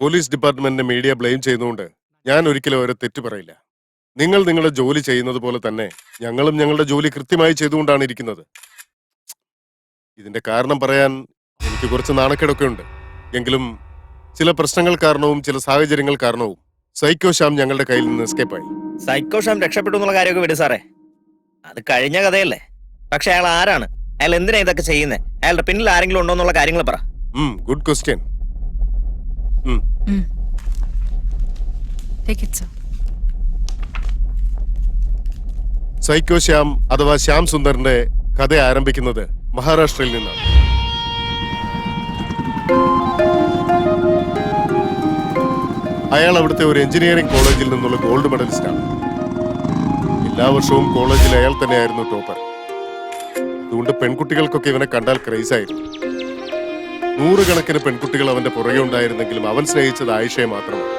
Police ഡിപ്പാർട്ട്മെന്റിനെ media blame ചെയ്യുന്നതുകൊണ്ട് ഞാൻ ഒരിക്കലും അവരെ തെറ്റു പറയില്ല. നിങ്ങൾ നിങ്ങളുടെ ജോലി ചെയ്യുന്നത് പോലെ തന്നെ ഞങ്ങളും ഞങ്ങളുടെ ജോലി കൃത്യമായി ചെയ്തുകൊണ്ടാണ് ഇരിക്കുന്നത്. ഇതിന്റെ കാരണം പറയാൻ എനിക്ക് കുറച്ച് നാണക്കേടൊക്കെ ഉണ്ട്. എങ്കിലും ചില പ്രശ്നങ്ങൾ കാരണവും ചില സാഹചര്യങ്ങൾ കാരണവും സൈക്കോ ശ്യാം ഞങ്ങളുടെ കയ്യിൽ നിന്ന് എസ്കേപ്പായി. സൈക്കോ ശ്യാം രക്ഷപ്പെട്ടു എന്നുള്ള കാര്യമൊക്കെ വിട് സാറേ, അത് കഴിഞ്ഞ കഥയല്ലേ. പക്ഷെ അയാൾ ആരാണ്? അയാൾ എന്തിനാ ഇതൊക്കെ ചെയ്യുന്നത്? അയാളുടെ പിന്നിൽ ആരെങ്കിലും ഉണ്ടോ എന്നുള്ള കാര്യങ്ങൾ പറ. Good question. സൈക്കോ ശ്യാം അഥവാ ശ്യാം സുന്ദറിന്റെ കഥ ആരംഭിക്കുന്നത് മഹാരാഷ്ട്രയിൽ നിന്നാണ്. അയാൾ അവിടുത്തെ ഒരു എഞ്ചിനീയറിംഗ് കോളേജിൽ നിന്നുള്ള ഗോൾഡ് മെഡലിസ്റ്റാണ്. എല്ലാ വർഷവും കോളേജിൽ അയാൾ തന്നെയായിരുന്നു ടോപ്പർ. അതുകൊണ്ട് പെൺകുട്ടികൾക്കൊക്കെ ഇവനെ കണ്ടാൽ ക്രൈസായിരുന്നു. 100 കണക്കിന് പെൺകുട്ടികൾ അവന്റെ പുറകെ ഉണ്ടായിരുന്നെങ്കിലും അവൻ സ്നേഹിച്ചത് ആയിഷയെ മാത്രമാണ്.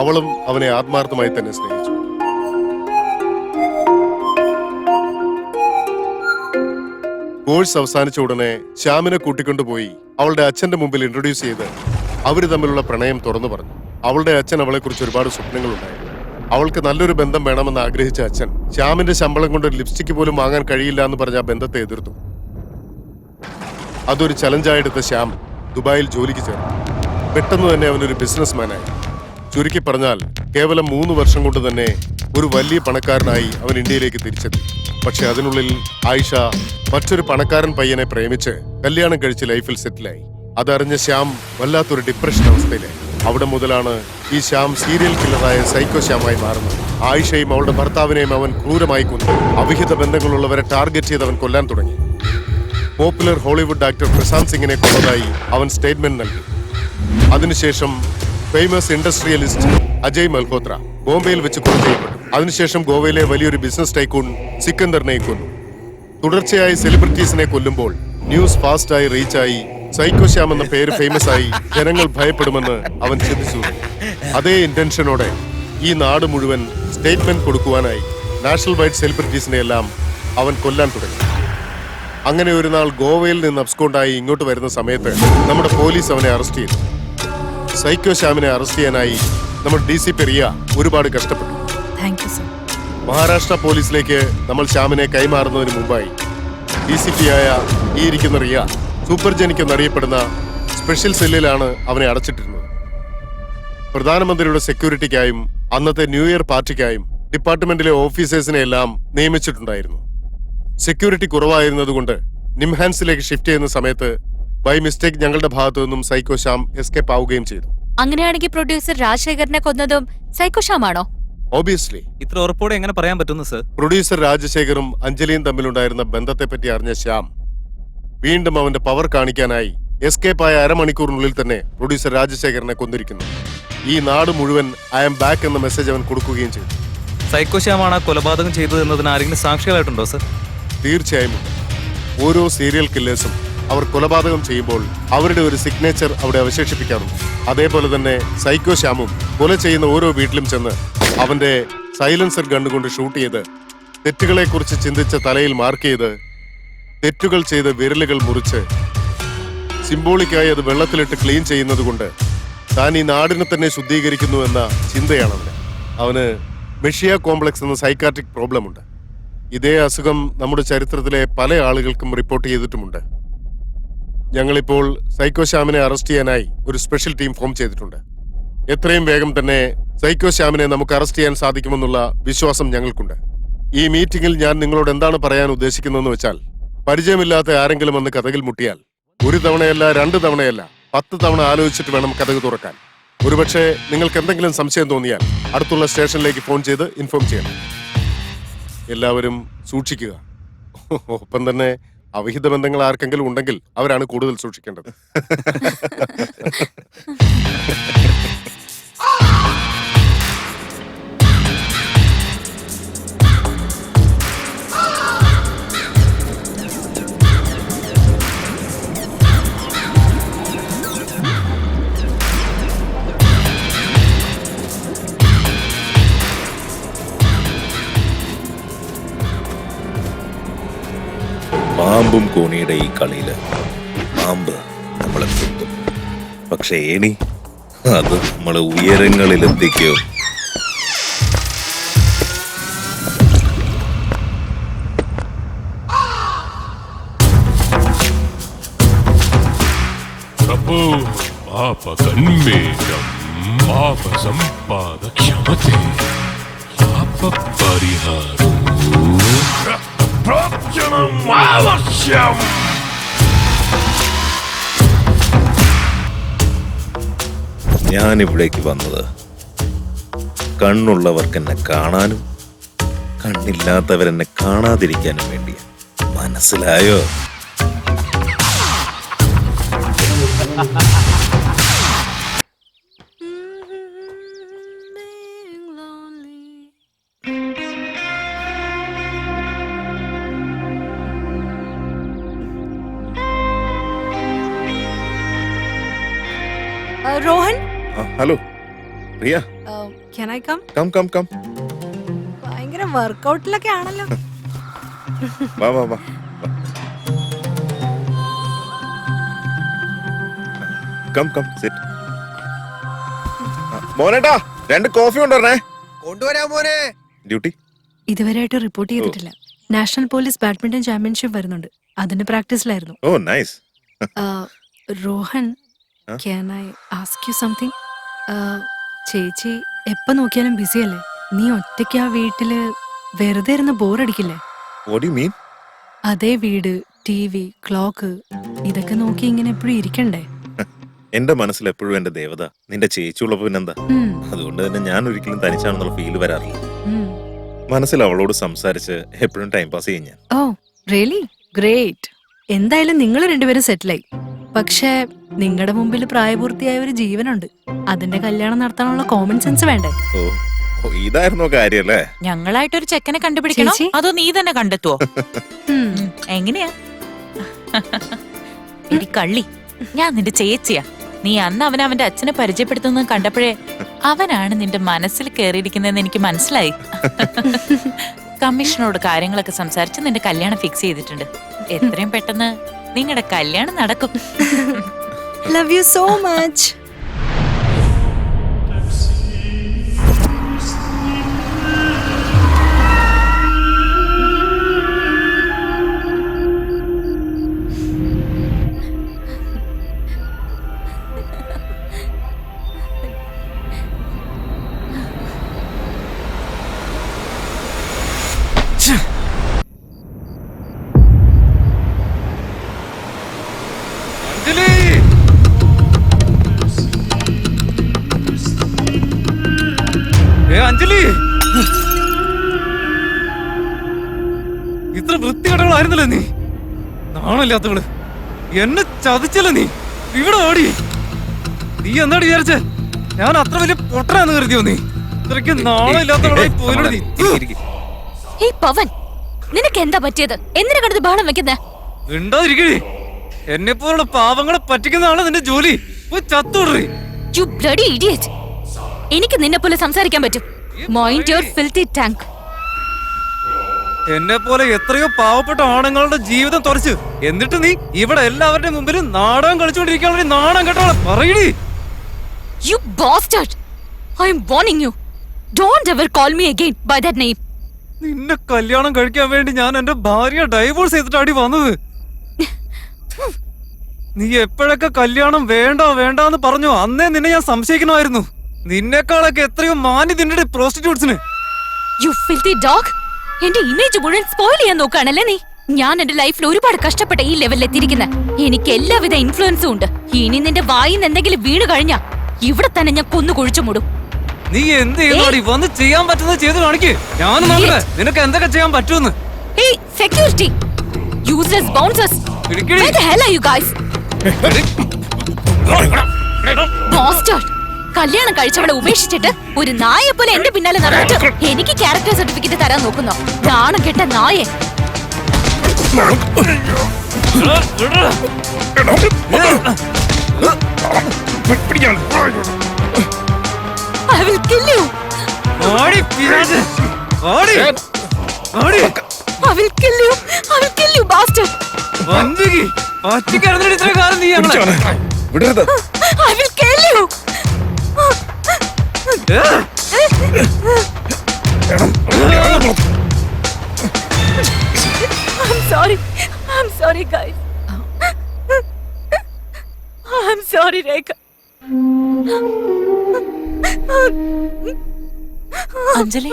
അവളും അവനെ ആത്മാർത്ഥമായി തന്നെ സ്നേഹിച്ചു. കോഴ്സ് അവസാനിച്ച ഉടനെ ശ്യാമിനെ കൂട്ടിക്കൊണ്ടുപോയി അവളുടെ അച്ഛന്റെ മുമ്പിൽ ഇൻട്രൊഡ്യൂസ് ചെയ്ത് അവര് തമ്മിലുള്ള പ്രണയം തുറന്നു പറഞ്ഞു. അവളുടെ അച്ഛൻ അവളെ കുറിച്ച് ഒരുപാട് സ്വപ്നങ്ങളുണ്ടായിരുന്നു. അവൾക്ക് നല്ലൊരു ബന്ധം വേണമെന്ന് ആഗ്രഹിച്ച അച്ഛൻ ശ്യാമിന്റെ ശമ്പളം കൊണ്ട് ഒരു ലിപ്സ്റ്റിക് പോലും വാങ്ങാൻ കഴിയില്ല എന്ന് പറഞ്ഞ ആ ബന്ധത്തെ എതിർത്തു. അതൊരു ചലഞ്ചായെടുത്ത ശ്യാം ദുബായിൽ ജോലിക്ക് ചേർന്നു. പെട്ടെന്ന് തന്നെ അവനൊരു ബിസിനസ്മാനായി. ചുരുക്കി പറഞ്ഞാൽ കേവലം 3 വർഷം കൊണ്ട് തന്നെ ഒരു വലിയ പണക്കാരനായി അവൻ ഇന്ത്യയിലേക്ക് തിരിച്ചെത്തി. പക്ഷെ അതിനുള്ളിൽ ആയിഷ മറ്റൊരു പണക്കാരൻ പയ്യനെ പ്രേമിച്ച് കല്യാണം കഴിച്ച് ലൈഫിൽ സെറ്റിലായി. അതറിഞ്ഞ ശ്യാം വല്ലാത്തൊരു ഡിപ്രഷൻ അവസ്ഥയിലായി. അവിടെ മുതലാണ് ഈ ശ്യാം സീരിയൽ കില്ലറായ സൈക്കോ ശ്യാമായി മാറുന്നത്. ആയിഷയും അവളുടെ ഭർത്താവിനെയും അവൻ ക്രൂരമായി കൊന്നു. അവിഹിത ബന്ധങ്ങളുള്ളവരെ ടാർഗറ്റ് ചെയ്ത് അവൻ കൊല്ലാൻ തുടങ്ങി. പോപ്പുലർ ഹോളിവുഡ് ആക്ടർ പ്രശാന്ത് സിംഗിനെ കൊന്നതായി അവൻ സ്റ്റേറ്റ്മെന്റ് നൽകി. അതിനുശേഷം ഫേമസ് ഇൻഡസ്ട്രിയലിസ്റ്റ് അജയ് മൽഹോത്ര ബോംബെയിൽ വെച്ച് കൊല ചെയ്യപ്പെട്ടു. അതിനുശേഷം ഗോവയിലെ വലിയൊരു ബിസിനസ് ടൈക്കൂൺ സിക്കന്ദറിനെ കൊന്നു. തുടർച്ചയായി സെലിബ്രിറ്റീസിനെ കൊല്ലുമ്പോൾ ന്യൂസ് ഫാസ്റ്റായി റീച്ചായി സൈക്കോ ശ്യാം എന്ന പേര് ഫേമസ് ആയി ജനങ്ങൾ ഭയപ്പെടുമെന്ന് അവൻ ചിന്തിച്ചു. അതേ ഇന്റൻഷനോടെ ഈ നാട് മുഴുവൻ സ്റ്റേറ്റ്മെന്റ് കൊടുക്കുവാനായി നാഷണൽ വൈഡ് സെലിബ്രിറ്റീസിനെ എല്ലാം അവൻ കൊല്ലാൻ തുടങ്ങി. അങ്ങനെ ഒരു നാൾ ഗോവയിൽ നിന്ന് അബ്സ്കോണ്ടായി ഇങ്ങോട്ട് വരുന്ന സമയത്ത് നമ്മുടെ പോലീസ് അവനെ അറസ്റ്റ് ചെയ്തു. സൈക്കോ ശ്യാമിനെ അറസ്റ്റ് ചെയ്യാനായി നമ്മുടെ DCP റിയ ഒരുപാട് കഷ്ടപ്പെട്ടു. മഹാരാഷ്ട്ര പോലീസിലേക്ക് നമ്മൾ ശ്യാമിനെ കൈമാറുന്നതിന് മുമ്പായി DCP ആയ ഈ ഇരിക്കുന്ന റിയ സൂപ്പർ ജനിക്ക് എന്നറിയപ്പെടുന്ന സ്പെഷ്യൽ സെല്ലിലാണ് അവനെ അടച്ചിട്ടിരുന്നത്. പ്രധാനമന്ത്രിയുടെ സെക്യൂരിറ്റിക്കായും അന്നത്തെ ന്യൂ ഇയർ പാർട്ടിക്കായും ഡിപ്പാർട്ട്മെന്റിലെ ഓഫീസേഴ്സിനെ എല്ലാം നിയമിച്ചിട്ടുണ്ടായിരുന്നു. സെക്യൂരിറ്റി കുറവായിരുന്നതുകൊണ്ട് നിംഹാൻസിലേക്ക് ഷിഫ്റ്റ് ചെയ്യുന്ന സമയത്ത് ബൈ മിസ്റ്റേക്ക് ഞങ്ങളുടെ ഭാഗത്തു നിന്നും സൈക്കോ ശ്യാം എസ്കേപ്പ് ആവുകയും ചെയ്തു. അങ്ങനെയാണെങ്കിൽ പ്രൊഡ്യൂസർ രാജശേഖരനെ കൊന്നതും സൈക്കോ ശ്യാം ആണോ? ഓബിയസ്ലി. ഇത്ര ഉറപ്പോടെ എങ്ങനെ പറയാൻ പറ്റുന്നു സർ? പ്രൊഡ്യൂസർ രാജശേഖറും അഞ്ജലിയും തമ്മിലുണ്ടായിരുന്ന ബന്ധത്തെ പറ്റി അറിഞ്ഞ ശ്യാം വീണ്ടും അവന്റെ പവർ കാണിക്കാനായി എസ്കേപ്പ് ആയ അരമണിക്കൂറിനുള്ളിൽ തന്നെ പ്രൊഡ്യൂസർ രാജശേഖരനെ കൊന്നിരിക്കുന്നു. ഈ നാട് മുഴുവൻ ഐ ആം ബാക്ക് എന്ന മെസ്സേജ് അവൻ കൊടുക്കുകയും ചെയ്തു. സൈക്കോ ശ്യാമാണ് കൊലപാതകം ചെയ്തത് എന്നതിന് ആരെങ്കിലും സാക്ഷികളായിട്ടുണ്ടോ സർ? തീർച്ചയായും. ഓരോ സീരിയൽ കില്ലേഴ്സും അവർ കൊലപാതകം ചെയ്യുമ്പോൾ അവരുടെ ഒരു സിഗ്നേച്ചർ അവിടെ അവശേഷിപ്പിക്കാറുണ്ട്. അതേപോലെ തന്നെ സൈക്കോ ശ്യാമും കൊല ചെയ്യുന്ന ഓരോ വീട്ടിലും ചെന്ന് അവന്റെ സൈലൻസർ ഗണ്ണുകൊണ്ട് ഷൂട്ട് ചെയ്ത് തെറ്റുകളെ കുറിച്ച് ചിന്തിച്ച തലയിൽ മാർക്ക് ചെയ്ത് തെറ്റുകൾ ചെയ്ത് വിരലുകൾ മുറിച്ച് സിംബോളിക്കായി അത് വെള്ളത്തിലിട്ട് ക്ലീൻ ചെയ്യുന്നത് കൊണ്ട് താൻ ഈ നാടിനെ തന്നെ ശുദ്ധീകരിക്കുന്നു എന്ന ചിന്തയാണ് അവന് മെഷിയ കോംപ്ലക്സ് എന്ന സൈക്കാട്രിക് പ്രോബ്ലം ഉണ്ട്. ഇതേ അസുഖം നമ്മുടെ ചരിത്രത്തിലെ പല ആളുകൾക്കും റിപ്പോർട്ട് ചെയ്തിട്ടുമുണ്ട്. ഞങ്ങളിപ്പോൾ സൈക്കോ ശ്യാമിനെ അറസ്റ്റ് ചെയ്യാനായി ഒരു സ്പെഷ്യൽ ടീം ഫോം ചെയ്തിട്ടുണ്ട്. എത്രയും വേഗം തന്നെ സൈക്കോ ശ്യാമിനെ നമുക്ക് അറസ്റ്റ് ചെയ്യാൻ സാധിക്കുമെന്നുള്ള വിശ്വാസം ഞങ്ങൾക്കുണ്ട്. ഈ മീറ്റിംഗിൽ ഞാൻ നിങ്ങളോട് എന്താണ് പറയാൻ ഉദ്ദേശിക്കുന്നതെന്ന് വെച്ചാൽ, പരിചയമില്ലാത്ത ആരെങ്കിലും വന്ന് കഥകിൽ മുട്ടിയാൽ 1 തവണയല്ല 2 തവണയല്ല 10 തവണ ആലോചിച്ചിട്ട് വേണം കഥക് തുറക്കാൻ. ഒരുപക്ഷെ നിങ്ങൾക്ക് എന്തെങ്കിലും സംശയം തോന്നിയാൽ അടുത്തുള്ള സ്റ്റേഷനിലേക്ക് ഫോൺ ചെയ്ത് ഇൻഫോം ചെയ്യണം. എല്ലാവരും സൂക്ഷിക്കുക. ഒപ്പം തന്നെ അവിഹിത ബന്ധങ്ങൾ ആർക്കെങ്കിലും ഉണ്ടെങ്കിൽ അവരാണ് കൂടുതൽ സൂക്ഷിക്കേണ്ടത്. പാമ്പും കോണിയുടെ ഈ കളിയില് പാമ്പ് നമ്മളെ കുത്തും, പക്ഷെ ഏണി അത് നമ്മളെ ഉയരങ്ങളിലെത്തിക്കും. प्रभो पापकन्मेषं पापसम्पादक्षमते पापपरिहारो प्रक्षणम् आवश्यम्. ഞാനിവിടേക്ക് വന്നത് കണ്ണുള്ളവർക്ക് എന്നെ കാണാനും കണ്ണില്ലാത്തവരെന്നെ കാണാതിരിക്കാനും വേണ്ടിയാ. മനസ്സിലായോ? Rohan, hello Riya, can I come? Come come come, ഭയങ്കര വർക്കൗട്ടിലൊക്കെ ആണല്ലോ. വാ വാ വാ. Come come sit. മോനേട്ടാ 2 കോഫി കൊണ്ടുവരണേ. കൊണ്ടുവരാ മോനെ. ഡ്യൂട്ടി ഇതുവരെയായിട്ട് റിപ്പോർട്ട് ചെയ്തിട്ടില്ല. നാഷണൽ പോലീസ് ബാഡ്മിന്റൺ ചാമ്പ്യൻഷിപ്പ് വരുന്നുണ്ട്, അതിന്റെ പ്രാക്ടീസിലായിരുന്നു. Oh nice. Rohan, can I ask you something? ചേച്ചി എപ്പോ നോക്കിയാലും ബിസി അല്ലേ? നീ ഒറ്റയ്ക്ക് ആ വീട്ടില് വെറുതെ ഇരുന്ന് ബോറടിക്കില്ലേ? What you mean? അതേ വീട്, TV, ക്ലോക്ക്, ഇതൊക്കെ നോക്കി ഇങ്ങനെ എപ്പോഴും ഇരിക്കണ്ടേ? എന്റെ മനസ്സിൽ എപ്പോഴും എന്റെ ദേവത നിന്റെ ചേച്ചിയുള്ളപ്പോ പിന്നെന്താ. അതുകൊണ്ട് തന്നെ ഞാൻ ഒരിക്കലും തനിച്ചാണെന്നുള്ള ഫീൽ വരാറില്ല. മനസ്സിൽ അവളോട് സംസാരിച്ച് എപ്പോഴും ടൈം പാസ് ചെയ്യും ഞാൻ. Oh really great. എന്തായാലും നിങ്ങൾ രണ്ടുപേരും സെറ്റിലായി. പക്ഷേ നിങ്ങളുടെ മുമ്പിൽ പ്രായപൂർത്തിയായ ഒരു ജീവനുണ്ട്. അതിന്റെ കല്യാണം നടത്താനുള്ള കോമൺ സെൻസ് വേണ്ടേ? ഓ ഓ, ഇതായിരുന്നോ കാര്യല്ലേ? ഞങ്ങളായിട്ടൊരു ചെക്കനെ കണ്ടുപിടിക്കണോ ചേച്ചി? അതോ നീ തന്നെ കണ്ടെത്തുവോ? എങ്ങനെയാ? എടി കള്ളി, ഞാൻ നിന്റെ ചേച്ചിയാ. നീ അന്ന് അവന്റെ അച്ഛനെ പരിചയപ്പെടുത്തുന്നത് കണ്ടപ്പോഴേ അവനാണ് നിന്റെ മനസ്സിൽ കയറിയിരിക്കുന്നതെന്ന് എനിക്ക് മനസ്സിലായി. കമ്മീഷനോട് കാര്യങ്ങളൊക്കെ സംസാരിച്ച് നിന്റെ കല്യാണം ഫിക്സ് ചെയ്തിട്ടുണ്ട്. എത്രയും പെട്ടെന്ന് നിങ്ങളുടെ കല്യാണം നടക്കും. Love you so much. Anjali, ഇത്ര വൃത്തികെട്ടവളായിരുന്നല്ലേ നീ? നാണമില്ലാത്തവള്, എന്നെ ചതിച്ചല്ലേ നീ? ഇവിടെ ഓടി. നീ എന്താടി വിചാരിച്ചേ? ഞാൻ അത്ര വലിയ പൊട്ടനാന്ന് കരുതിയോ നീ? ഇത്രയ്ക്ക് നാണമില്ലാത്തവളായി പോയില്ലേ നീ? പവൻ, നിനക്ക് എന്താ പറ്റിയത്? എന്തിനാ കിടന്ന് ബഹളം വെക്കുന്നേ? ഉണ്ടാതിരിക്കണേ. എന്നെ പോലുള്ള പാവങ്ങളെ പറ്റിക്കുന്നതാണ് നിന്റെ ജോലി. പോയി ചത്തോടറി. You bloody idiot. എനിക്ക് നിന്നെ പോലെ സംസാരിക്കാൻ പറ്റും. Mind your filthy tank. എന്നെ പോലെ എത്രയോ പാവപ്പെട്ട ആണുങ്ങളുടെ ജീവിതം തുറച്ച് എന്നിട്ട് നീ ഇവിടെ എല്ലാവരുടെ മുമ്പിലും നാടകം കളിച്ചുകൊണ്ടിരിക്കാനുള്ള നാടകം കേട്ടോളെ പറയടി. You bastard. I am warning you. Don't ever call me again by that name. നിന്നെ കല്യാണം കഴിക്കാൻ വേണ്ടി ഞാൻ എന്റെ ഭാര്യ ഡൈവോഴ്സ് ചെയ്തിട്ടാടി വന്നത്. നീ എപ്പോഴൊക്കെ കല്യാണം വേണ്ട വേണ്ടെന്ന് പറഞ്ഞു അന്നേ നിന്നെ ഞാൻ സംശയിക്കണമായിരുന്നു. നിന്നെക്കാളൊക്കെ എത്രയോ മാന്യ നിന്റെ പ്രോസ്റ്റിറ്റ്യൂട്ട്സിന്. You filthy dog. എന്റെ ഇമേജ് മുഴുവൻ സ്പോയിൽ ചെയ്യാൻ നോക്കുകയാണല്ലേ നീ? ഞാൻ എന്റെ ലൈഫിൽ ഒരുപാട് കഷ്ടപ്പെട്ട ഈ ലെവലിൽ എത്തിയിരിക്കുന്നത്. എനിക്ക് എല്ലാവിധ ഇൻഫ്ലുവൻസും ഉണ്ട്. ഇനി നിന്റെ വായിന്ന് എന്തെങ്കിലും വീണ് കഴിഞ്ഞാ ഇവിടെ തന്നെ ഞാൻ കൊന്നു കുഴിച്ചു മൂടും. നീ എന്ത് ചെയ്യുന്നോടി? വന്ന് ചെയ്യാൻ പറ്റുന്നത് ചെയ്ത് കാണിക്ക്. ഞാൻ നോക്കട്ടെ നിനക്ക് എന്തൊക്കെ ചെയ്യാൻ പറ്റുമെന്ന്. Hey, security. Useless bouncers. Where the hell are you guys? Bastard. കല്യാണം കഴിച്ചവളെ ഉപേക്ഷിച്ചിട്ട് ഒരു നായെ പോലെ എന്റെ പിന്നാലെ നടന്നിട്ട് എനിക്ക് ക്യാരക്ടർ സർട്ടിഫിക്കറ്റ് തരാൻ നോക്കുന്നോ? നാണം കെട്ട നായെ. I will kill you. ഓടി പിരാജ്. ഓടി. ഓടി. I will kill you. I will kill you, bastard. ഒറ്റയ്ക്കായിരുന്നു ഇത്രയും കാലം നീ ഞങ്ങളെ വിടരുത്. I will kill you. I'm sorry guys. I'm sorry Rekha. Anjali